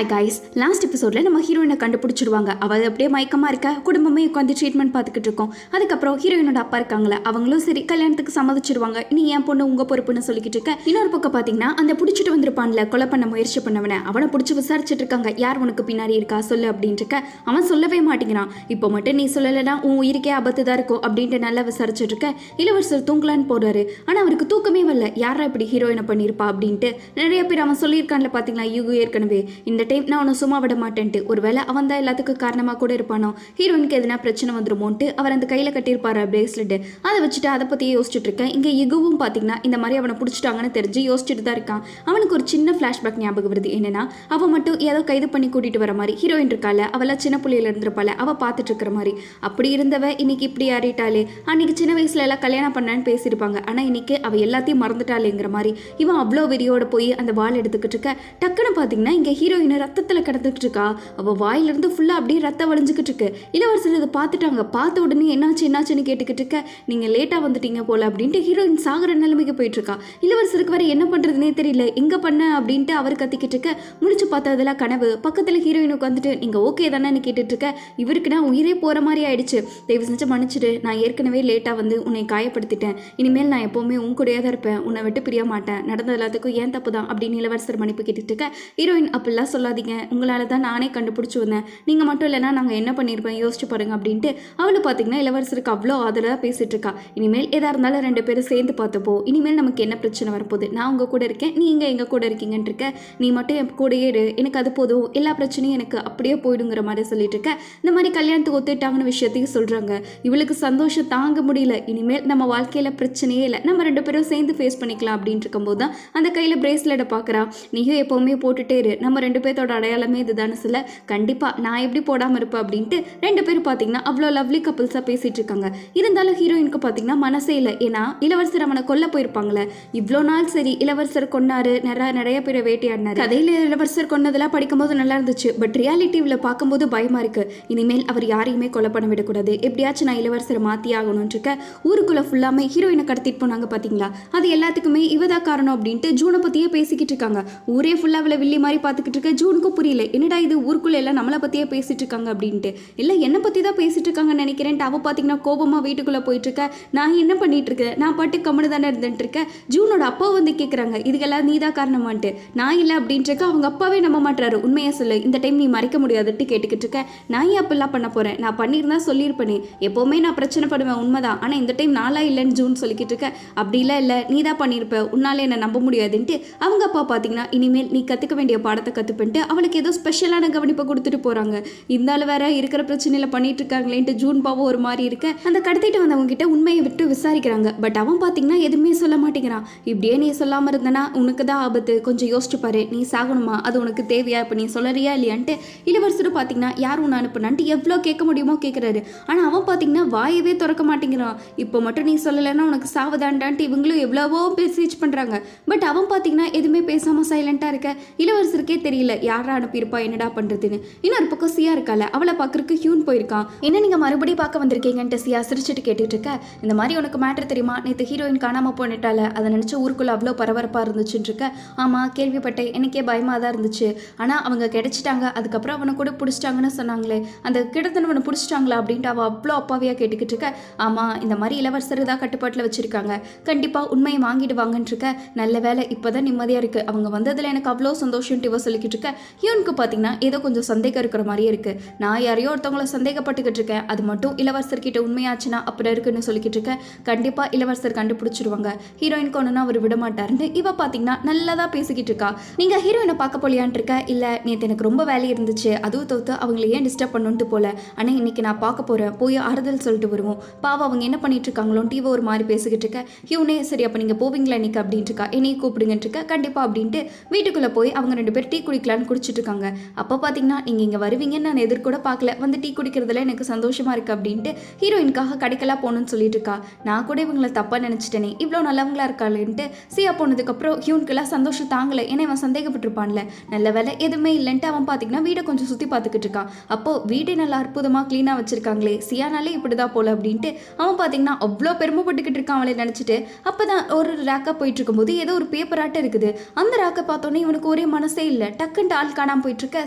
Hi guys, last எபிசோடில் நம்ம ஹீரோயினை கண்டுபிடிச்சிடுவாங்க. அவள் அப்படியே மயக்கமாக இருக்க, குடும்பமே உட்காந்து ட்ரீட்மெண்ட் பார்த்துக்கிட்டு இருக்கோம். அதுக்கப்புறம் ஹீரோயினோட அப்பா இருக்காங்களே, அவங்களும் சரி கல்யாணத்துக்கு சம்மதிச்சிடுவாங்க. நீ என் பொண்ணு உங்கள் பொறுப்புன்னு சொல்லிக்கிட்டு இருக்க. இன்னொரு பக்கம் பார்த்தீங்கன்னா அந்த பிடிச்சிட்டு வந்திருப்பான்ல கொலை பண்ண முயற்சி பண்ணவனை, அவனை பிடிச்சி விசாரிச்சுட்டு இருக்காங்க. யார் உனக்கு பின்னாடி இருக்கா சொல்லு அப்படின்ட்டு இருக்க. அவன் சொல்லவே மாட்டேங்கிறான். இப்போ மட்டும் நீ சொல்லலைன்னா உன் உயிருக்கே ஆபத்து தான் இருக்கும் அப்படின்ட்டு நல்லா விசாரிச்சுட்டு இருக்க. இளவரசர் தூங்கலான்னு போறாரு. ஆனால் அவருக்கு தூக்கமே வரல. யாரா இப்படி ஹீரோயினை பண்ணியிருப்பா அப்படின்ட்டு நிறைய பேர் அவன் சொல்லியிருக்கான்ல பார்த்தீங்களா, யூகு ஏற்கனவே இந்த டைம் நான் அவனை சும்மா விட மாட்டேன்ட்டு. ஒருவேளை அவன் தான் எல்லாத்துக்கும் காரணமாக கூட இருப்பானோ, ஹீரோயினுக்கு எதுனா பிரச்சனை வந்துருமோன்ட்டு அவர் அந்த கையில் கட்டியிருப்பாரு பிரேஸ்லெட். அதை வச்சுட்டு அதை பற்றியே யோசிச்சுட்டு இருக்கேன். இங்கே யுகுவும் பார்த்தீங்கன்னா இந்த மாதிரி அவனை பிடிச்சிட்டாங்கன்னு தெரிஞ்சு யோசிச்சுட்டு தான் இருக்கான். அவனுக்கு ஒரு சின்ன ஃப்ளாஷ்பேக் ஞாபகம் வருது. என்னன்னா அவன் மட்டும் ஏதோ கைது பண்ணி கூட்டிட்டு வர மாதிரி, ஹீரோயின் இருக்கால அவெல்லாம் சின்ன புள்ளையில இருந்திருப்பால, அவள் பார்த்துட்டு இருக்கிற மாதிரி. அப்படி இருந்தவ இன்னைக்கு இப்படி ஆறிட்டாளே. அன்னைக்கு சின்ன வயசுல எல்லாம் கல்யாணம் பண்ணான்னு பேசியிருப்பாங்க. ஆனால் இன்னைக்கு அவள் எல்லாத்தையும் மறந்துட்டாளேங்கிற மாதிரி இவன் அவ்வளோ வெறியோட போய் அந்த வால் எடுத்துக்கிட்டு இருக்க. டக்குன்னு பார்த்தீங்கன்னா இங்கே ஹீரோயின் ரத்தத்தில் கிடந்துட்டு இருக்கா. அவள் வாயிலிருந்து ஃபுல்லாக அப்படியே ரத்தம் வழிஞ்சுக்கிட்டு இருக்கு. இளவரசர் இதை பார்த்துட்டாங்க. பார்த்த உடனே என்னாச்சுன்னு கேட்டுக்கிட்டு இருக்க. நீங்கள் லேட்டாக வந்துட்டீங்க போல அப்படின்ட்டு ஹீரோயின் சாகர நிலைமைக்கு போயிட்டு இருக்கா. இளவரசருக்கு வேற என்ன பண்ணுறதுனே தெரியல. எங்கே பண்ண அப்படின்ட்டு அவர் கத்திக்கிட்டு இருக்க. முடிச்சு பார்த்தா அதெல்லாம் கனவு. பக்கத்தில் ஹீரோயினுக்கு வந்துட்டு நீங்கள் ஓகே தானேன்னு கேட்டுட்டு இருக்க. இவருக்கு நான் உயிரே போகிற மாதிரி ஆயிடுச்சு. தயவு செஞ்சு மன்னிச்சிடு. நான் ஏற்கனவே லேட்டாக வந்து உன்னை காயப்படுத்திட்டேன். இனிமேல் நான் எப்போவுமே உன் கூடயே தான் இருப்பேன். உன்னை விட்டு பிரிய மாட்டேன். நடந்த எல்லாத்துக்கும் ஏன் தப்பு தான் அப்படின்னு இளவரசர் மன்னிப்பு கேட்டுட்டு இருக்க. ஹீரோயின் அப்படிலாம் சொல்லாதீங்க, உங்களால் தான் நானே கண்டுபிடிச்சி வந்தேன். நீங்கள் மட்டும் இல்லைனா நாங்கள் என்ன பண்ணியிருப்பேன் யோசிச்சு பாருங்க அப்படின்ட்டு அவளை பார்த்தீங்கன்னா இளவரசருக்கு அவ்வளோ ஆதரவாக பேசிட்டு இருக்கா. இனிமேல் எதாக இருந்தாலும் ரெண்டு பேரும் சேர்ந்து பார்த்தப்போ இனிமேல் நமக்கு என்ன பிரச்சனை வரப்போகுது. நான் உங்கள் கூட இருக்கேன், நீங்க எங்கள் கூட இருக்கீங்கன்னு இருக்க. நீ மட்டும் என் கூடயே இரு, எனக்கு அது போதும், எல்லா பிரச்சனையும் எனக்கு அப்படியே போயிடுங்கிற மாதிரி சொல்லிட்டு இருக்க. இந்த மாதிரி கல்யாணத்துக்கு ஒத்துட்டாங்கன்னு விஷயத்தையும் சொல்கிறாங்க. இவளுக்கு சந்தோஷம் தாங்க முடியல. இனிமேல் நம்ம வாழ்க்கையில் பிரச்சனையே இல்லை, நம்ம ரெண்டு பேரும் சேர்ந்து ஃபேஸ் பண்ணிக்கலாம் அப்படின்ட்டு இருக்கும்போது தான் அந்த கையில் பிரேஸ்லெட்டை பார்க்குறா. நீயும் எப்போவுமே போட்டுட்டே இரு, நம்ம ரெண்டு பேர்த்தோட அடையாளமே இதுதானே சொல்ல. கண்டிப்பாக நான் எப்படி போடாமல் இருப்பேன் அப்படின்ட்டு ரெண்டு பேரும் பார்த்தீங்கன்னா அவ்வளோ லவ்லி கப்பிள்ஸாக பேசிகிட்டு இருக்காங்க. இருந்தாலும் ஹீரோயினுக்கு பார்த்தீங்கன்னா மனசே இல்லை. ஏன்னா இளவரசர் அவனை கொல்ல போயிருப்பாங்களே. இவ்வளோ நாள் சரி இளவரசர் கொன்னாரு, நிறைய பேரை வேட்டையாடினாரு. கதையில் இளவரசர் கொன்னதெல்லாம் படிக்கும்போது நல்லா இருந்துச்சு. பட் ரியாலிட்டிவில் பார்க்கும்போது பயமாக இருக்கு. இனிமேல் அவர் யாரையுமே கொலை பண்ண விடக்கூடாது. எப்படியாச்சும் நான் இளவரசரை மாற்றி ஆகணும்னு இருக்க. ஊருக்குள்ளே ஃபுல்லாமே ஹீரோயினை கடத்திட்டு போனாங்க பார்த்தீங்களா, அது எல்லாத்துக்குமே இவதான் காரணம் அப்படின்ட்டு ஜூனை பற்றியே பேசிக்கிட்டு இருக்காங்க. ஊரே ஃபுல்லாக அவளை வில்லி மாதிரி பார்த்துக்கிட்டு இருக்க. ஜூனுக்கும் புரியல, என்னடா இது ஊருக்குள்ள எல்லாம் நம்மளை பற்றியே பேசிட்டு இருக்காங்க அப்படின்ட்டு. இல்லை என்னை பற்றி தான் பேசிட்டு இருக்காங்கன்னு நினைக்கிறேன்ட்டு அவள் பார்த்தீங்கன்னா கோபமாக வீட்டுக்குள்ளே போயிட்டு இருக்க. நான் என்ன பண்ணிட்டு இருக்கேன், நான் பாட்டு கம்முனு தானே இருந்துட்டு இருக்கேன். ஜூனோட அப்பா வந்து கேட்குறாங்க, இதுக்கெல்லாம் நீ தான் காரணமான்ட்டு. நான் இல்லை அப்படின்ட்டு இருக்க. அவங்க அப்பாவே நம்ப மாட்டாரு. உண்மையாக சொல்லு, இந்த டைம் நீ மறைக்க முடியாதுட்டு கேட்டுக்கிட்டு இருக்க. நான் ஏன் அப்படிலாம் பண்ண போகிறேன், நான் பண்ணியிருந்தா சொல்லியிருப்பேனே. எப்போவுமே நான் பிரச்சனை படுவேன் உண்மைதான், ஆனால் இந்த டைம் நாளா இல்லைன்னு ஜூன் சொல்லிக்கிட்டு இருக்க. அப்படிலாம் இல்லை, நீ தான் பண்ணியிருப்ப, உன்னாலே என்னை நம்ப முடியாதுன்ட்டு அவங்க அப்பா பார்த்தீங்கன்னா இனிமேல் நீ கற்றுக்க வேண்டிய பாடத்தை கற்றுப்பின்ட்டு அவளுக்கு ஏதோ ஸ்பெஷலான கவனிப்பை கொடுத்துட்டு போகிறாங்க. இருந்தாலும் வேற இருக்கிற பிரச்சனையில் பண்ணிட்டு இருக்காங்களேன்ட்டு ஜூன் பாவம் ஒரு மாதிரி இருக்க. அந்த கடத்திட்டு வந்தவங்க கிட்ட உண்மையை விட்டு விசாரிக்கிறாங்க. பட் அவன் பார்த்தீங்கன்னா எதுவுமே சொல்ல மாட்டேங்கிறான். இப்படியே நீ சொல்லாமல் இருந்தனா உனக்கு தான் ஆபத்து, கொஞ்சம் யோசிச்சு பாரு, நீ சாகணுமா, அது உனக்கு தேவையா, இப்போ நீ சொல்லறியா இல்லையான்ட்டு இளவரசர் பார்த்தீங்கன்னா யார் உன்னை அனுப்புனான்ட்டு எவ்வளோ கேட்க முடியுமோ கேட்குறாரு. ஆனால் அவன் பார்த்தீங்கன்னா வாயவே திறக்க மாட்டேங்கிறான். இப்போ மட்டும் நீ சொல்லலைன்னா உனக்கு சாவதான்டான்ட்டு இவங்களும் எவ்வளவோ மெசேஜ் பண்ணுறாங்க. பட் அவன் பார்த்தீங்கன்னா எதுவுமே பேசாமல் சைலண்டாக இருக்க. இளவரசருக்கே தெரியல யாரா அனுப்பியிருப்பா, என்னடா பண்ணுறதுன்னு. இன்னொரு பக்கம் சியா இருக்கால, அவளை பார்க்கறதுக்கு ஹியூன் போயிருக்கான். என்ன நீங்கள் மறுபடியும் பார்க்க வந்திருக்கீங்கன்ட்டு சியா சிரிச்சுட்டு கேட்டுட்டு இருக்க. இந்த மாதிரி உனக்கு மேட்ரு தெரியுமா, நேற்று ஹீரோயின் காணாமல் போனிட்டால, அதை நினச்சி ஊருக்குள்ளே அவ்வளோ பரபரப்பாக இருந்துச்சுன்னு இருக்க. ஆமாம் கேள்விப்பட்டேன், எனக்கே பயமாக தான் இருந்துச்சு. ஆனால் அவங்க கிடைச்சிட்டாங்க, அதுக்கப்புறம் அவனை கூட பிடிச்சிட்டாங்கன்னு சொன்னாங்களே, அந்த கிடத்தனவனை பிடிச்சிட்டாங்களா அப்படின்ட்டு அவள் அவ்வளோ அப்பாவியாக கேட்டுக்கிட்டு இருக்க. ஆமாம் இந்த மாதிரி இளவரசர் தான் கட்டுப்பாட்டில் வச்சுருக்காங்க, கண்டிப்பாக உண்மையை வாங்கிடுவாங்கன்னு இருக்க. நல்ல வேலை இப்போதான் நிம்மதியாக இருக்குது, அவங்க வந்ததில் எனக்கு அவ்வளோ சந்தோஷம்ட்டு இவ சொல்லிக்கிட்டு இருக்க. ஹியூனுக்கு பார்த்தீங்கன்னா ஏதோ கொஞ்சம் சந்தேகம் இருக்கிற மாதிரியே இருக்குது. நான் யாரையோ ஒருத்தவங்கள சந்தேகப்பட்டுக்கிட்டு இருக்கேன், அது மட்டும் இளவரசர்கிட்ட உண்மையாச்சுன்னா அப்புறம் இருக்குன்னு சொல்லிக்கிட்டு இருக்கேன். கண்டிப்பாக இளவரசர் கண்டுபிடிச்சிருவாங்க, ஹீரோயினுக்கு ஒன்றுனா அவர் விட மாட்டாருன்னு இவ பார்த்தீங்கன்னா நல்லா தான் பேசிக்கிட்டு இருக்கா. நீங்கள் ஹீரோயினை பார்க்க போலியான் இருக்க. இல்லை நேற்று எனக்கு ரொம்ப வேலை இருந்துச்சு, அதுவும் தோற்று அவங்கள ஏன் டிஸ்டர்ப் பண்ணுன்ட்டு போல. ஆனால் இன்னைக்கு நான் பார்க்க போகிறேன், போய் ஆறுதல் சொல்லிட்டு வருவோம். பாவம் அவங்க என்ன பண்ணிட்டு இருக்காங்களோன்ட்டு இவ ஒரு மாதிரி பேசிக்கிட்டு இருக்க. ஹியூனே சரி அப்போ நீங்கள் போவீங்களா இன்னைக்கு அப்படின்ட்டு இருக்கா. என்னையும் கூப்பிடுங்கன்னு இருக்க. கண்டிப்பாக அப்படின்ட்டு வீட்டுக்குள்ளே போய் அவங்க ரெண்டு பேர் டீ குடிக்கலான்னு குடிச்சிட்டு இருக்காங்க. அப்போ பார்த்தீங்கன்னா நீங்கள் இங்கே வருவீங்கன்னு நான் எதிர்கூட பார்க்கல, வந்து டீ குடிக்கிறதுல எனக்கு சந்தோஷமாக இருக்குது அப்படின்ட்டு ஹீரோயினுக்காக கடைக்கெல்லாம் போகணுன்னு சொல்லிட்டு இருக்கா. நான் கூட இவங்களை தப்பாக நினச்சிட்டேனே, இவ்வளோ நல்லவங்களா இருக்காளேன்ட்டு சியா போனதுக்கப்புறம் ஹியூனுக்கெல்லாம் சந்தோஷம் தாங்கலை. ஏன்னா அவன் சந்தேகப்பட்டிருப்பான்ல. நல்ல வேலை எதுவுமே இல்லைன்ட்டு அவன் பார்த்தீங்கன்னா வீடை கொஞ்சம் சுற்றி பார்த்துக்கிட்டு இருக்கான். அப்போது வீடை நல்லா அற்புதமாக க்ளீனாக வச்சுருக்காங்களே, சியானாலே இப்படி தான் போல அப்படின்ட்டு அவன் பார்த்தீங்கன்னா அவ்வளோ பெருமைப்பட்டுக்கிட்டு இருக்கான் அவளை நினச்சிட்டு. அப்போ தான் ஒரு ரேக்காக போயிட்டு இருக்கும்போது ஏதோ ஒரு பேப்பராட்டம் இருக்குது. அந்த ரேக்கை பார்த்தோன்னே இவனுக்கு ஒரே மனசே இல்லை. டக்குன்னு திடீர்னு ஆள் காணாமல் போயிட்டு இருக்க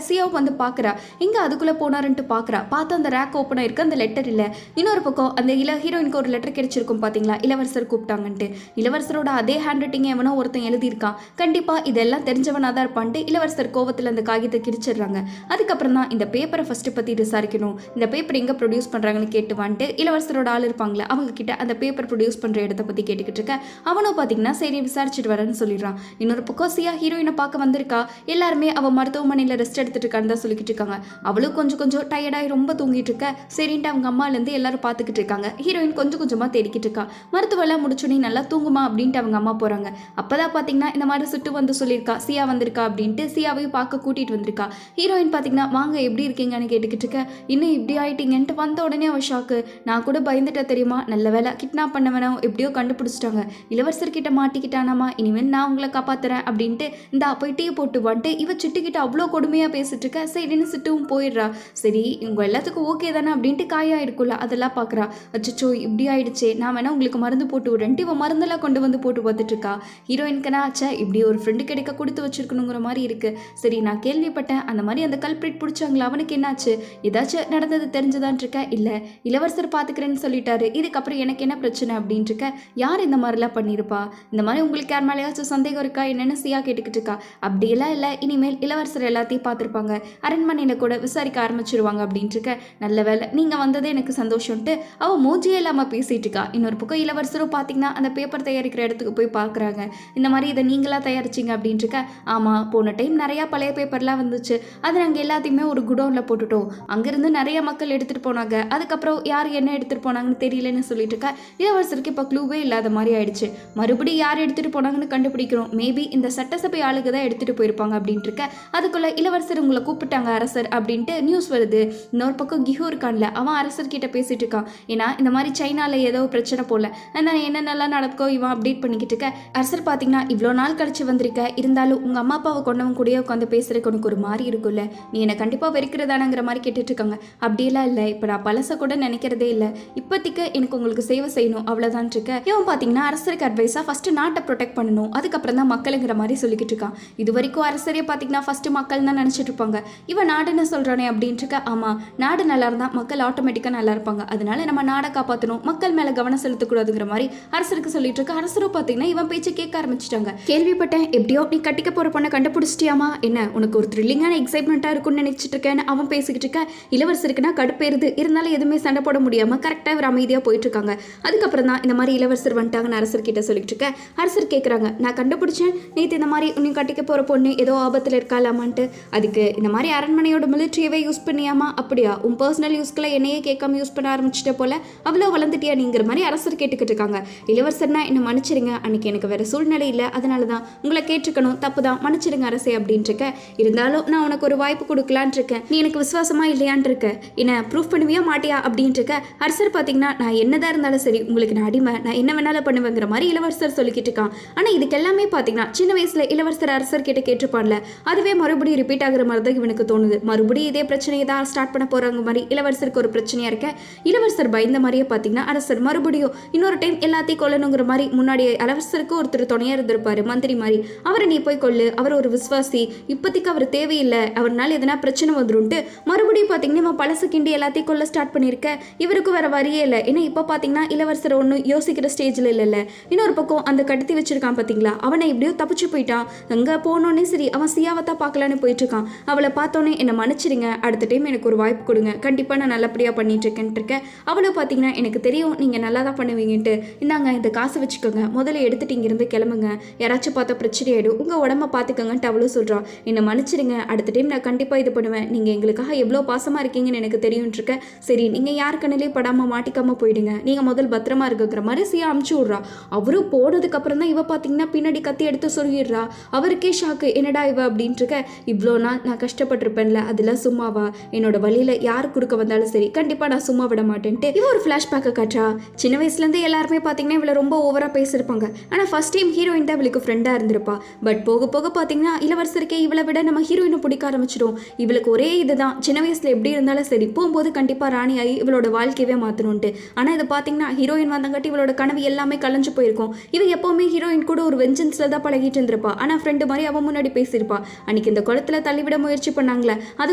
சியாவும் வந்து பார்க்குறா. எங்கே அதுக்குள்ளே போனாருன்ட்டு பார்க்குறா. பார்த்தா அந்த ரேக் ஓப்பன் ஆயிருக்கு, அந்த லெட்டர் இல்லை. இன்னொரு பக்கம் அந்த ஹீரோயினுக்கு ஒரு லெட்டர் கிடைச்சிருக்கும் பார்த்தீங்களா, இளவரசர் கூப்பிட்டாங்கன்ட்டு. இளவரசரோட அதே ஹேண்ட் ரைட்டிங் எவனோ ஒருத்தன் எழுதியிருக்கான். கண்டிப்பாக இதெல்லாம் தெரிஞ்சவனாக தான் இருப்பான்ட்டு இளவரசர் கோவத்தில் அந்த காகிதத்தை கிழிச்சிடுறாங்க. அதுக்கப்புறம் தான் இந்த பேப்பரை ஃபஸ்ட்டு பற்றி விசாரிக்கணும், இந்த பேப்பர் எங்கே ப்ரொடியூஸ் பண்ணுறாங்கன்னு கேட்டுவான்ட்டு இளவரசரோட ஆள் இருப்பாங்களே அவங்க கிட்ட அந்த பேப்பர் ப்ரொடியூஸ் பண்ணுற இடத்த பற்றி கேட்டுக்கிட்டு இருக்க. அவனும் பார்த்தீங்கன்னா சரி விசாரிச்சுட்டு வரேன்னு சொல்லிடுறான். இன்னொரு பக்கம் சியா ஹீரோயினை பார்க்க வந்திருக்கா. எல்லாருமே அவள் மருத்துவமனையில் ரெஸ்ட் எடுத்துட்டு இருக்கான்னு தான் சொல்லிக்கிட்டு இருக்காங்க. அவளும் கொஞ்சம் டயர்டாகி ரொம்ப தூங்கிட்டு இருக்க. சரின்ட்டு அவங்க அம்மாலேருந்து எல்லாரும் பார்த்துக்கிட்டு இருக்காங்க. ஹீரோயின் கொஞ்சமாக தேடிக்கிட்டு இருக்கா. மருத்துவெல்லாம் முடிச்சோன்னே நல்லா தூங்குமா அப்படின்ட்டு அவங்க அம்மா போகிறாங்க. அப்போதான் பார்த்தீங்கன்னா இந்த மாதிரி சுட்டு வந்து சொல்லியிருக்கா சியா வந்திருக்கா அப்படின்ட்டு சியாவையும் பார்க்க கூட்டிகிட்டு வந்திருக்கா. ஹீரோயின் பார்த்தீங்கன்னா வாங்க எப்படி இருக்கீங்கன்னு கேட்டுக்கிட்டு இருக்க. இன்னும் இப்படி ஆயிட்டீங்கன்ட்டு வந்த உடனே அவள் ஷாக்கு. நான் கூட பயந்துட்டேன் தெரியுமா, நல்ல வேலை கிட்னாப் பண்ணவனோ எப்படியோ கண்டுபிடிச்சிட்டாங்க, இளவரசர்கிட்ட மாட்டிக்கிட்டானாமா, இனிமேல் நான் உங்களை காப்பாத்துறேன் அப்படின்ட்டு இந்த போய் டீ போட்டு வந்துட்டு இவ சிட்டுக்கிட்ட அவ்வளோ கொடுமையாக பேசிட்டு இருக்க. சரின்னு சிட்டுவும் போயிடுறா. சரி உங்க எல்லாத்துக்கும் ஓகே தானே அப்படின்ட்டு காயா இருக்குல்ல அதெல்லாம் பார்க்குறா. அச்சோ இப்படி ஆயிடுச்சு, நான் வேணா உங்களுக்கு மருந்து போட்டு விடுறேன்ட்டு இவன் மருந்தெல்லாம் கொண்டு வந்து போட்டு பார்த்துட்டு இருக்கா. ஹீரோயினுக்குனா ஆச்சா இப்படி ஒரு ஃப்ரெண்டு கிடைக்க கொடுத்து வச்சிருக்கணுங்கிற மாதிரி இருக்கு. சரி நான் கேள்விப்பட்டேன் அந்த மாதிரி அந்த கல்பிரிட் பிடிச்சாங்களா, அவனுக்கு என்னாச்சு, ஏதாச்சும் நடந்தது தெரிஞ்சுதான் இருக்க. இல்லை இளவரசர் பார்த்துக்கிறேன்னு சொல்லிட்டாரு, இதுக்கப்புறம் எனக்கு என்ன பிரச்சனை அப்படின்ட்டு இருக்க. யார் இந்த மாதிரிலாம் பண்ணியிருப்பா, இந்த மாதிரி உங்களுக்கு யார் மேலேயாச்சும் சந்தேகம் இருக்கா என்னென்னு சியா கேட்டுக்கிட்டு இருக்கா. அப்படியெல்லாம் இல்லை, இனிமேல் இளவரசர் எல்லாத்தையும் பார்த்துருப்பாங்க, அரண்மனையில் கூட விசாரிக்க ஆரம்பிச்சிருவாங்க அப்படின்ட்டு இருக்க. நல்ல வேலை நீங்கள் வந்ததே எனக்கு சந்தோஷம்ட்டு அவள் மூஞ்சியே இல்லாமல் பேசிட்டு இருக்கா. இன்னொரு பக்கம் இளவரசரும் பார்த்தீங்கன்னா அந்த பேப்பர் தயாரிக்கிற இடத்துக்கு போய் பார்க்குறாங்க. இந்த மாதிரி இதை நீங்களா தயாரிச்சிங்க அப்படின்ட்டு இருக்க. ஆமாம் போன டைம் நிறையா பழைய பேப்பர்லாம் வந்துச்சு, அது நாங்கள் எல்லாத்தையுமே ஒரு குடோனில் போட்டுட்டோம், அங்கேருந்து நிறைய மக்கள் எடுத்துகிட்டு போனாங்க, அதுக்கப்புறம் யார் என்ன எடுத்துகிட்டு போனாங்கன்னு தெரியலன்னு சொல்லிட்டு இருக்கா. இளவரசருக்கு இப்போ க்ளூவே இல்லாத மாதிரி ஆயிடுச்சு. மறுபடியும் யார் எடுத்துகிட்டு போனாங்கன்னு கண்டுபிடிக்கிறோம். மேபி இந்த சட்டசபை ஆளுக்கு தான் எடுத்துகிட்டு போயிருப்பாங்க அப்படின்ட்டு இருக்க. அதுக்குள்ளே இளவரசர் உங்களை கூப்பிட்டாங்க அரசர் அப்படின்ட்டு நியூஸ் வருது. இன்னொரு பக்கம் கிஹு இருக்கான்ல அவன் அரசர்கிட்ட பேசிட்டு இருக்கான். ஏன்னா இந்த மாதிரி சைனாவில் ஏதோ பிரச்சனை போல நான் என்னென்னலாம் நடக்கோ இவன் அப்டேட் பண்ணிக்கிட்டு இருக்க. அரசர் பார்த்தீங்கன்னா இவ்வளோ நாள் கழிச்சு வந்திருக்க, இருந்தாலும் உங்கள் அம்மா அப்பாவை கொண்டவங்க கூட உட்காந்து பேசுறதுக்கு உனக்கு ஒரு மாதிரி இருக்குல்ல, நீ என்னை கண்டிப்பாக வெறுக்கிறதானங்கிற மாதிரி கேட்டுட்டு இருக்காங்க. அப்படியெல்லாம் இல்லை, இப்போ நான் பழசை கூட நினைக்கிறதே இல்லை, இப்போதைக்கு எனக்கு உங்களுக்கு சேவை செய்யணும் அவ்வளோதான் இருக்க. இவன் பார்த்தீங்கன்னா அரசருக்கு அட்வைஸாக ஃபஸ்ட்டு நாட்டை ப்ரொடெக்ட் பண்ணணும், அதுக்கப்புறம் தான் மக்களுங்கிற மாதிரி சொல்லிக்கிட்டு இருக்கான். இது வரைக்கும் அரசரே பார்த்தீங்கன்னா ஃபஸ்ட்டு மக்கள் தான் நினச்சிட்டு இருப்பாங்க, இவன் நாடுன்னு சொல்கிறானே அப்படின்ட்டு இருக்க. ஆமாம் நாடு நல்லா இருந்தால் மக்கள் ஆட்டோமேட்டிக்காக நல்லா இருப்பாங்க, அதனால நம்ம நாடை காப்பாற்றணும், மக்கள் மேலே கவனம் செலுத்தக்கூடாதுங்கிற மாதிரி அரசருக்கு சொல்லிட்டு இருக்க. அரசரும் பார்த்தீங்கன்னா இவன் பேச்சு கேட்க ஆரம்பிச்சிட்டாங்க. கேள்விப்பட்டேன் எப்படியோ நீ கட்டிக்க போகிற பொண்ணை கண்டுபிடிச்சிட்டியாமா, என்ன உனக்கு ஒரு த்ரில்லிங்கான எக்ஸைட்மெண்ட்டாக இருக்கும்னு நினைச்சிட்டு இருக்கேன்னு அவன் பேசிக்கிட்டு இருக்க. இளவரசருக்குன்னா கடுப்பேறுது, இருந்தாலும் எதுவுமே சண்டை போட முடியாமல் கரெக்டாக ஒரு அமைதியாக போயிட்டு இருக்காங்க. அதுக்கப்புறம் தான் இந்த மாதிரி இளவரசர் வந்துட்டாங்கன்னு அரசர்கிட்ட சொல்லிட்டு இருக்க. அரசர் கேட்குறாங்க நான் கண்டுபிடிச்சேன் நேற்று இந்த மாதிரி நீ கட்டிக்க போகிற பொண்ணு ஏதோ ஆபத்தில் இருக்காலாமான்ட்டு, அதுக்கு இந்த மாதிரி அரண்மனையோட மிலிட்ரியவே யூஸ் பண்ணியாமா, அப்படியா உன் பர்சனல் யூஸ்க்குள்ள என்னையே கேட்காம யூஸ் பண்ண ஆரம்பிச்சிட்ட போல, அவ்வளோ வளர்ந்துட்டியா நீங்கிற மாதிரி அரசர் கேட்டுக்கிட்டு இருக்காங்க. இளவரசர்னா என்ன மன்னிச்சிருங்க, அன்னைக்கு எனக்கு வேற சூழ்நிலை இல்லை, அதனால தான் உங்களை கேட்டிருக்கணும், தப்பு தான், மன்னிச்சிருங்க அரசே அப்படின்ட்டு இருக்க. இருந்தாலும் நான் உனக்கு ஒரு வாய்ப்பு கொடுக்கலான் இருக்கேன், நீ எனக்கு விசுவாசமா இல்லையான் இருக்க, என்ன ப்ரூஃப் பண்ணுவியா மாட்டியா அப்படின்ட்டு இருக்க. அரசர் பார்த்தீங்கன்னா நான் என்னதான் இருந்தாலும் சரி உங்களுக்கு நான் அடிமை, நான் என்ன வேணாலும் பண்ணுவேங்கிற மாதிரி இளவரசர் சொல்லிக்கிட்டு இருக்கான். ஆனால் இதுக்கு எல்லாமே பார்த்தீங்கன்னா சின்ன வயசுல இளவரசர் அரசர் கிட்ட கேட்டிருப்பான்ல, அதுவே மறுபடியும் ரிப்பீட் ஆகுற மாதிரி தான் இவனுக்கு தோணுது. மறுபடியும் இதே பிரச்சனையை தான் ஸ்டார்ட் பண்ண போறாங்க மாதிரி இளவரசருக்கு ஒரு பிரச்சனையா இருக்க. இளவரசர் பயந்த மாதிரியே பார்த்தீங்கன்னா அரசர் மறுபடியும் இன்னொரு டைம் எல்லாத்தையும் கொல்லணுங்கிற மாதிரி முன்னாடி இளவரசருக்கு ஒருத்தர் துணையா இருந்திருப்பாரு மந்திரி மாதிரி, அவரை நீ போய் கொல்லு, அவர் ஒரு விசுவாசி, இப்போதைக்கு அவர் தேவையில்லை, அவர்னால எதனா பிரச்சனை வந்துருன்ட்டு மறுபடியும் பார்த்தீங்கன்னா இவன் பழசு கிண்டி எல்லாத்தையும் கொல்ல ஸ்டார்ட் பண்ணியிருக்க. இவருக்கு வேற வரியே இல்லை, ஏன்னா இப்போ பார்த்தீங்கன்னா இளவரசர் ஒன்றும் யோசிக்கிற ஸ்டேஜில் இல்லைல்ல. இன்னொரு பக்கம் அந்த கடத்தி வச்சிருக்கான் பார்த்தீங்களா, அவனை எப்படியோ தப்பிச்சு போயிட்டான். அங்கே போனோன்னே சரி அவன் சியாவத்தான் பார்க்கலான்னு போயிட்டு இருக்கான். அவளை பார்த்தோன்னே என்னை மன்னிச்சிடுங்க, அடுத்த டைம் எனக்கு ஒரு வாய்ப்பு கொடுங்க, கண்டிப்பாக நான் நல்லபடியாக பண்ணிட்டு இருக்கேன்ட்டு இருக்கேன். அவளை பார்த்தீங்கன்னா எனக்கு தெரியும் நீங்கள் நல்லா தான் பண்ணுவீங்கன்ட்டு, இந்தாங்க இந்த காசை வச்சுக்கோங்க, முதல்ல எடுத்துட்டு இங்கிருந்து கிளம்புங்க, யாராச்சும் பார்த்தா பிரச்சனை ஆகிடும், உங்கள் உடம்ப பார்த்துக்கோங்கன்ட்டு அவளும் சொல்கிறான். என்னை மன்னிச்சிடுங்க, அடுத்த டைம் நான் கண்டிப்பாக இது பண்ணுவேன், நீங்கள் எங்களுக்காக எவ்வளோ பாசமாக இருக்கீங்கன்னு எனக்கு தெரியும்னு இருக்கேன். சரி நீங்கள் யார் கண்ணிலையும் படாமல் மாட்டிக்காமல் போயிடுங்க, நீங்கள் முதல் பத்திரமா இருக்குங்கிற மாதிரி சியா அமுச்சு விட்றா. அவரும் போனதுக்கப்புறம் தான் இவ பார்த்தீங்கன்னா பின்னாடி கத்தி எடுத்து சொல்லிடுறா. அவருக்கே ஷாக்கு, என்னடா இவ அப்படின்ட்டு இருக்க. இவ்வளோ நாள் நான் கஷ்டப்பட்டிருப்பேன்ல, அதெல்லாம் சும்மாவா, என்னோட வழியில் யார் கொடுக்க வந்தாலும் சரி கண்டிப்பாக நான் சும்மா விட மாட்டேன்ட்டு இவ ஒரு ஃப்ளாஷ்பேக்கை காட்டுறா. சின்ன வயசுலேருந்து எல்லாருமே பார்த்தீங்கன்னா இவளை ரொம்ப ஓவராக பேசியிருப்பாங்க, ஆனால் ஃபர்ஸ்ட் டைம் ஹீரோயின் தான் இவளுக்கு ஃப்ரெண்டாக இருந்திருப்பா. பட் போக போக பார்த்தீங்கன்னா இளவரசருக்கே இவளை விட நம்ம ஹீரோயினை பிடிக்க ஆரம்பிச்சிடும். இவளுக்கு ஒரே இதுதான், சின்ன வயசில் எப்படி இருந்தாலும் சரி போகும்போது கண்டிப்பாக ராணி ஆகி இவளோட வாழ்க்கையவே மாற்றணுன்ட்டு. ஆனால் இதை பார்த்தீங்கன்னா ஹீரோயின் வந்தங்காட்டி இவளோட கனவு எல்லாமே கலைஞ்சு போயிருக்கும். இவ எப்போவுமே ஹீரோயின் கூட ஒரு வெஞ்சன்ஸில் தான் பழகிட்டு இருந்திருப்பா, ஆனால் ஃப்ரெண்டு மாதிரி அவன் முன்னாடி பேசியிருப்பா. அன்னைக்கு இந்த குளத்துல தள்ளிவிட முயற்சி பண்ணாங்களே அது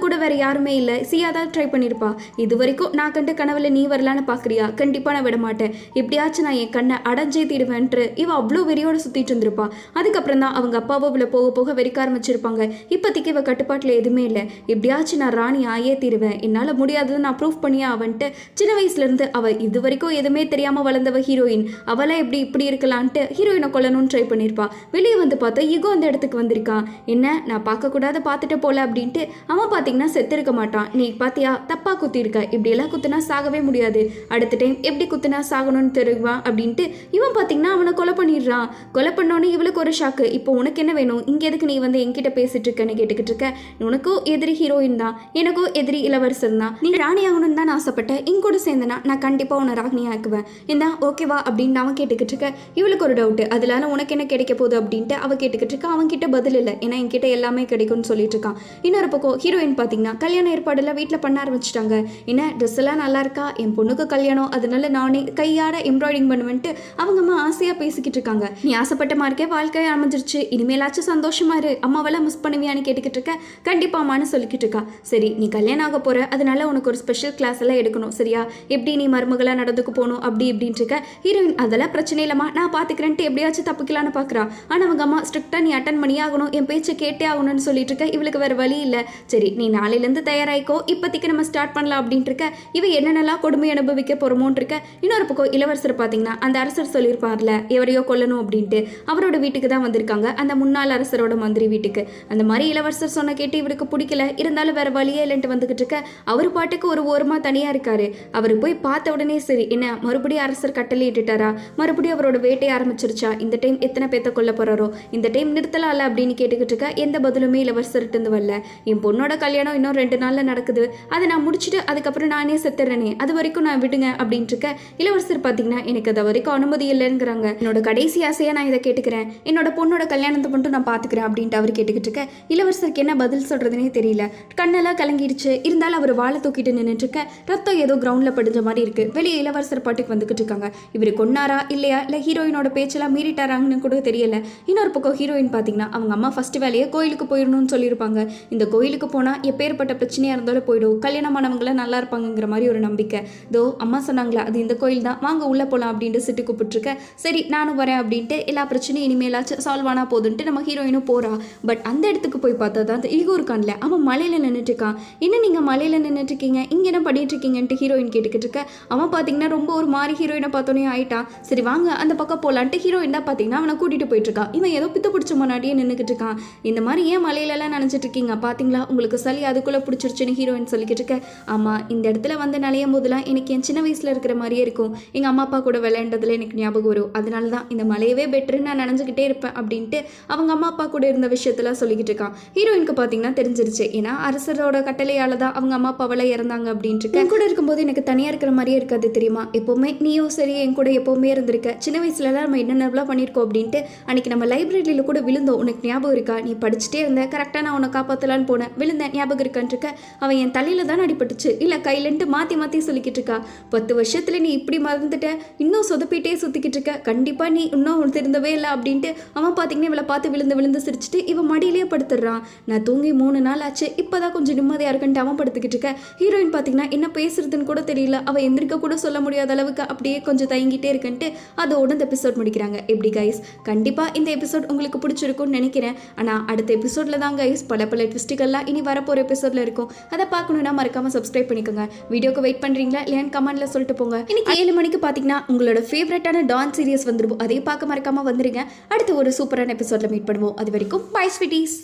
கூட வேற யாருமே இல்லை, சியா தான் ட்ரை பண்ணியிருப்பா. இது வரைக்கும் நான் கண்டு கனவுல நீ வரலான்னு பாக்குறியா? கண்டிப்பா நான் விட மாட்டேன், எப்படியாச்சும் நான் என் கண்ணை அடைஞ்சே தீடுவேன்ட்டு இவ அவ்வளோ வெறியோட சுத்திட்டு இருந்திருப்பா. அதுக்கப்புறம் தான் அவங்க அப்பாவோ இவளை போக போக வெறிக்க ஆரம்பிச்சிருப்பாங்க. இப்போதைக்கு இவ கட்டுப்பாட்டில் எதுவுமே இல்லை, எப்படியாச்சும் நான் ராணி ஆயே தீருவேன், என்னால் முடியாதது நான் ப்ரூவ் பண்ணியே அவன்ட்டு சின்ன வயசுலேருந்து அவள் இது வரைக்கும் எதுவுமே தெரியாமல் வளர்ந்தவ ஹீரோயின். அவளை எப்படி இப்படி இருக்கலான்ட்டு ஹீரோயினை கொல்லணும்னு ட்ரை பண்ணியிருப்பா. வெளியே வந்து பார்த்தா ஈகோ அந்த இடத்துக்கு வந்திருக்கான். என்ன நான் பார்க்கக்கூடாத பார்த்துட்டு போல அப்படின்ட்டு அவன் பார்த்தீங்கன்னா செத்து இருக்க மாட்டான். நீ பார்த்தியா தப்பா குத்திருக்க, இப்படியெல்லாம் குத்துனா சாகவே முடியாது, அடுத்த டைம் எப்படி குத்துனா சாகணும்னு தெரியுவான் அப்படின்ட்டு இவன் பார்த்தீங்கன்னா அவனை கொலை பண்ணிடுறான். கொலை பண்ணோன்னு இவளுக்கு ஒரு ஷாக்கு. இப்போ உனக்கு என்ன வேணும், இங்கே எதுக்கு நீ வந்து என்கிட்ட பேசிட்டு இருக்கன்னு கேட்டுக்கிட்டு இருக்க. உனக்கும் எதிரி ஹீரோயின் தான், எனக்கும் எதிரி இளவரசர் தான். நீ ராணி ஆகணும்னு தான் ஆசைப்பட்டேன், இங்க கூட சேர்ந்தனா நான் கண்டிப்பாக உன்னை ராணி ஆக்குவேன், என்ன ஓகேவா அப்படின்னு அவன் கேட்டுக்கிட்டு இருக்க. இவளுக்கு ஒரு டவுட்டு, அதனால உனக்கு என்ன கிடைக்க போகுது அப்படின்ட்டு அவன் கேட்டுக்கிட்டு இருக்கா. அவன் கிட்ட பதில் இல்லை, ஏன்னா என்கிட்ட எல்லாமே கிடைக்கும்னு சொல்லிட்டு இருக்கான். இன்னொரு பக்கம் ஹீரோயின் பார்த்தீங்கன்னா கல்யாண ஏற்பாடெல்லாம் வீட்டில் பண்ண ஆரம்பிச்சிட்டாங்க. என்ன ட்ரெஸ் எல்லாம் நல்லா இருக்கா, என் பொண்ணுக்கு கல்யாணம், அதனால நானே கையாட எம்ப்ராய்டிங் பண்ணுவேன்ட்டு அவங்க அம்மா ஆசையாக பேசிக்கிட்டு இருக்காங்க. நீ ஆசைப்பட்ட மார்க்கே வாழ்க்கையை அமைஞ்சிருச்சு, இனிமேலாச்சும் சந்தோஷமா இரு, அம்மாவெல்லாம் மிஸ் பண்ணுவியான்னு கேட்டுக்கிட்டு இருக்க. கண்டிப்பா அம்மான்னு சொல்லிக்கிட்டு இருக்கா. சரி நீ கல்யாணம் ஆக போற, அதனால உனக்கு ஒரு ஸ்பெஷல் கிளாஸ் எல்லாம் எடுக்கணும் சரியா, எப்படி நீ மருமகளா நடந்துக்கு போகணும் அப்படி இப்படின்ட்டு இருக்க. ஹீரோயின் அதெல்லாம் பிரச்சனை இல்லம்மா நான் பாத்துக்கிறேன்ட்டு எப்படியாச்சும் தப்பிக்கலான்னு பாக்குறா. ஆனா அவங்க அம்மா ஸ்ட்ரிக்டா நீ அட்டன் பண்ணி ஆகணும், என் பேச்சை கேட்டே ஆகணும்னு சொல்லிட்டு இருக்க. இவளுக்கு வேற வழி இல்லை. சரி நீ நாளையிலேருந்து தயாராயிக்கோ, இப்போதைக்கு நம்ம ஸ்டார்ட் பண்ணலாம் அப்படின்ட்டு இருக்க. இவ என்னென்னலாம் கொடுமை அனுபவிக்க போறோமோன்னு இருக்க. இன்னொரு பக்கம் இளவரசர் பார்த்தீங்கன்னா அந்த அரசர் சொல்லியிருப்பார்ல எவரையோ கொல்லணும் அப்படின்ட்டு, அவரோட வீட்டுக்கு தான் வந்திருக்காங்க, அந்த முன்னாள் அரசரோட மந்திரி வீட்டுக்கு. அந்த மாதிரி இளவரசர் சொன்ன கேட்டு இவருக்கு பிடிக்கல, இருந்தாலும் வேற வழியே இல்லைன்ட்டு வந்துகிட்டு இருக்க. அவர் பாட்டுக்கு ஒரு ஓரமாக தனியாக இருக்காரு. அவர் போய் பார்த்த உடனே சரி என்ன மறுபடியும் அரசர் கட்டளை இட்டுட்டாரா, மறுபடியும் அவரோட வேட்டையை ஆரம்பிச்சிருச்சா, இந்த டைம் எத்தனை பேத்த கொல்ல போறாரோ, இந்த டைம் நிறுத்தலாம்ல அப்படின்னு கேட்டுக்கிட்டு இருக்க. எந்த பதிலுமே இளவரசர்கிட்ட வரல. என் பொண்ணோட கல்யாணம் இன்னும் 2 நாளில் நடக்குது, அதை நான் முடிச்சுட்டு அதுக்கப்புறம் நானே செத்துறேனே, அது வரைக்கும் நான் விடுங்க அப்படின்ட்டு இருக்க. இளவரசர் பார்த்தீங்கன்னா எனக்கு அது வரைக்கும் அனுமதி இல்லைங்கிறாங்க. என்னோட கடைசி ஆசையா நான் இதை கேட்டுக்கிறேன், என்னோட பொண்ணோட கல்யாணத்தை மட்டும் நான் பார்த்துக்கிறேன் அப்படின்ட்டு அவர் கேட்டுக்கிட்டு இருக்க. இளவரசருக்கு என்ன பதில் சொல்றதுனே தெரியல, கண்ணெல்லாம் கலங்கிடுச்சு. இருந்தாலும் அவர் வாழை தூக்கிட்டு நின்றுட்டு இருக்க. ரத்தம் ஏதோ கிரவுண்ட்ல படிஞ்ச மாதிரி இருக்கு. வெளியே இளவரசர் பாட்டுக்கு வந்துகிட்டு இருக்காங்க. இவர் கொன்னாரா இல்லையா இல்லை ஹீரோயினோட பேச்செல்லாம் மீறிட்டாராங்கன்னு கூட தெரியல. இன்னொரு பக்கம் ஹீரோயின் பார்த்தீங்கன்னா அவங்க அம்மா ஃபர்ஸ்ட் வேலையை கோயிலுக்கு போயிடணும்னு சொல்லியிருப்பாங்க. இந்த கோயிலுக்கு போனால் எப்பேற்பட்ட பிரச்சனையாக இருந்தாலும் போயிடும், கல்யாணமானவங்களாம் நல்லா இருப்பாங்கிற மாதிரி ஒரு நம்பிக்கை. தோ அம்மா சொன்னாங்களா அது இந்த கோயில் தான், வாங்க உள்ளே போகலாம் அப்படின்ட்டு சிட்டு கூப்பிட்டுருக்க. சரி நானும் வரேன் அப்படின்ட்டு எல்லா பிரச்சனையும் இனிமேலாச்சும் சால்வ் ஆனா போதுன்ட்டு நம்ம ஹீரோயினும் போகிறா. பட் அந்த இடத்துக்கு போய் பார்த்தா தான் அந்த ஈகோ இருக்கான்ல அவன் மலையில் நின்றுட்டு இருக்கான். என்ன நீங்கள் மலையில் நின்றுட்டு இருக்கீங்க, இங்கே என்ன பண்ணிட்டு இருக்கீங்கன்ட்டு ஹீரோயின் கேட்டுக்கிட்டு இருக்க. அவன் பார்த்தீங்கன்னா ரொம்ப ஒரு மாதிரி ஹீரோயினை பார்த்தோன்னே ஆயிட்டான். சரி வாங்க அந்த பக்கம் போகலான்ட்டு ஹீரோயின் தான் பார்த்தீங்கன்னா அவனை கூட்டிகிட்டு போயிட்டு இருக்கான். இவன் ஏதோ பித்த பிடிச்ச முன்னாடியே நின்றுக்கிட்டு இருக்கான். இந்த மாதிரி ஏன் மலையிலலாம் நினச்சிட்டு இருக்கீங்க, பார்த்தீங்களா உங்களுக்கு சளி அதுக்குள்ளே பிடிச்சிருச்சுன்னு ஹீரோயின் சொல்லிக்கிட்டு இருக்க. ஆமாம் இந்த இடத்துல வந்து நிலையும் போதெல்லாம் எனக்கு என் சின்ன வயசில் இருக்கிற மாதிரியே இருக்கும், எங்கள் அம்மா அப்பா கூட விளையாண்டதுல எனக்கு ஞாபகம் வரும், அதனால தான் இந்த மலையவே பெட்டர்ன்னு நான் நினச்சிக்கிட்டே இருப்பேன் அப்படின்ட்டு அவங்க அம்மா அப்பா கூட இருந்த விஷயத்தெல்லாம் சொல்லிக்கிட்டு இருக்கான். ஹீரோயினுக்கு பார்த்தீங்கன்னா தெரிஞ்சிருச்சு, ஏன்னா அரசரோட கட்டளையால தான் அவங்க அம்மா அப்பாவெல்லாம் இறந்தாங்க அப்படின்ட்டு. என் கூட இருக்கும்போது எனக்கு தனியாக இருக்கிற மாதிரியே இருக்காது தெரியுமா, எப்போவுமே நீயும் சரி என் கூட எப்போவுமே இருந்திருக்க, சின்ன வயசுலலாம் நம்ம என்னென்னலாம் பண்ணியிருக்கோம் அப்படின்ட்டு. அன்றைக்கி நம்ம லைப்ரரியில் கூட விழுந்தோம், உனக்கு ஞாபகம் இருக்கா, நீ படிச்சுட்டே இருந்த கரெக்டாக நான் உன்னை காப்பாற்றலான்னு போனேன், விழுந்தேன் ஞாபகம் இருக்கான்னு இருக்க. அவன் என் தலையில் தான் அடிபட்டுச்சு, இல்லை கையிலன்ட்டு மாற்றி மாற்றி சொல்லிக்கிட்டு இருக்கா. 10 வருஷத்தில் நீ இப்படி மறந்துட்ட, இன்னும் சொதப்பிட்டே சுற்றிக்கிட்டு இருக்க, கண்டிப்பாக நீ இன்னும் திருந்தவே இல்லை அப்படின்ட்டு அவன் பார்த்தீங்கன்னா இவளை பார்த்து விழுந்து விழுந்து சிரிச்சுட்டு இவன் மடியிலேயே படுத்துடுறான். நான் தூங்கி 3 நாள் ஆச்சு, இப்போதான் கொஞ்சம் நிம்மதியாக இருக்குன்ட்டு அவன் படுத்துக்கிட்டு இருக்க. ஹீரோயின் பார்த்தீங்கன்னா என்ன பேசுறதுன்னு கூட தெரியல, அவள் எந்திரிக்க கூட சொல்ல முடியாத அளவுக்கு அப்படியே கொஞ்சம் தயங்கிட்டே இருக்குன்ட்டு அதோட இந்த எபிசோட் முடிக்கிறாங்க. எப்படி கைஸ், கண்டிப்பாக இந்த எபிசோட் உங்களுக்கு பிடிச்சிருக்கும்னு நினைக்கிறேன். ஆனால் அடுத்த எபிசோடில் தான் கைஸ் பல ட்விஸ்ட்டுகள்லாம் இனி வரப்போகிற எபிசோடில் இருக்கும். அதை பார்க்கணுன்னா மறக்காமல் சப்ஸ்கிரைப் பண்ணிக்கோங்க. வீடியோக்கு வெயிட் பண்ணுறீங்களா இல்லையான்னு கமெண்ட்டில் சொல்லிட்டு போங்க. இன்னைக்கு 7 மணிக்கு பார்த்தீங்கன்னா உங்களோட ஃபேவரட்டான டான் சீரியஸ் வந்துருவோம், அதையும் பார்க்க மறக்காமல் வந்துருங்க. அடுத்து ஒரு சூப்பரான எபிசோடில் மீட் பண்ணுவோம். அது வரைக்கும் பை ஸ்வீட்டீஸ்.